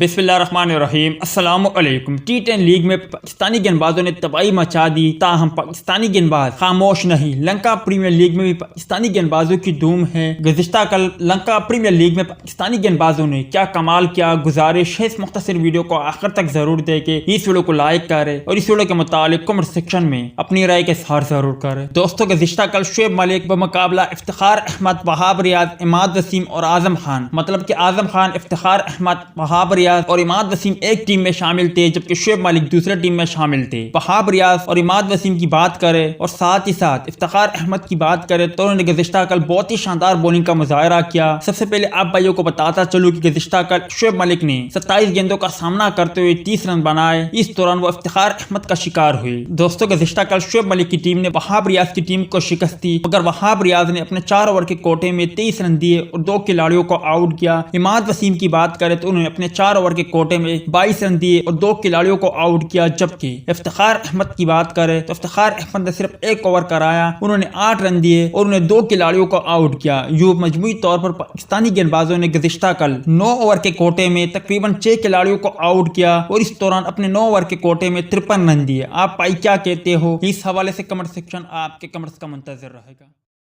बिस्मिल्लाहिर्रहमानिर्रहीम। अस्सलाम वालेकुम। T10 लीग में पाकिस्तानी गेंदबाजों ने तबाही मचा दी, ताहम पाकिस्तानी गेंदबाज खामोश नहीं। लंका प्रीमियर लीग में भी पाकिस्तानी गेंदबाजों की धूम है। गुज़िश्ता कल लंका प्रीमियर लीग में पाकिस्तानी गेंदबाजों ने क्या कमाल किया। गुजारिश है इस मुख्तसर वीडियो को आखिर तक जरूर देखे, इस वीडियो को लाइक करें और इस वीडियो के मुतालिक कमेंट सेक्शन में अपनी राय के इज़हार जरूर करें। दोस्तों, गुज़िश्ता कल शुएब मलिक बमुकाबला इफ्तिखार अहमद, वहाब रियाज, इमाद वसीम और आजम खान, मतलब कि आजम खान, इफ्तिखार अहमद, वहाब रियाज और इमाद वसीम एक टीम में शामिल थे, जबकि शुएब मलिक दूसरे टीम में शामिल थे। वहाब रियाज और इमाद वसीम की बात करें और साथ ही साथ इफ्तिखार अहमद की बात करें तो उन्होंने गुज़िश्ता कल बहुत ही शानदार बॉलिंग का मुजाहरा किया। सबसे पहले आप भाइयों को बताता चलूं कि गुज़िश्ता कल शुएब मलिक ने 27 गेंदों का सामना करते हुए 30 रन बनाए। इस दौरान वो इफ्तिखार अहमद का शिकार हुए। दोस्तों, गुज़िश्ता कल शुएब मलिक की टीम ने वहाब रियाज की टीम को शिकस्त दी, मगर वहाब रियाज ने अपने 4 ओवर के कोटे में 23 रन दिए और 2 खिलाड़ियों को आउट किया। इमाद वसीम की बात करें तो उन्होंने अपने 4 ओवर के कोटे में 22 रन दिए और 2 खिलाड़ियों को आउट किया। जबकि इफ्तिखार अहमद की बात करें तो इफ्तिखार अहमद ने सिर्फ 1 ओवर कराया, उन्होंने 8 रन दिए और उन्हें 2 खिलाड़ियों को आउट किया। यूं मजमूई तौर पर पाकिस्तानी गेंदबाजों ने गुज़िश्ता कल 9 ओवर के कोटे में तकरीबन 6 खिलाड़ियों को आउट किया और इस दौरान अपने 9 ओवर के कोटे में 53 रन दिए। आप भाई क्या कहते हो? इस हवाले से कमेंट सेक्शन आपके कमेंट्स का मुंतज़िर रहेगा।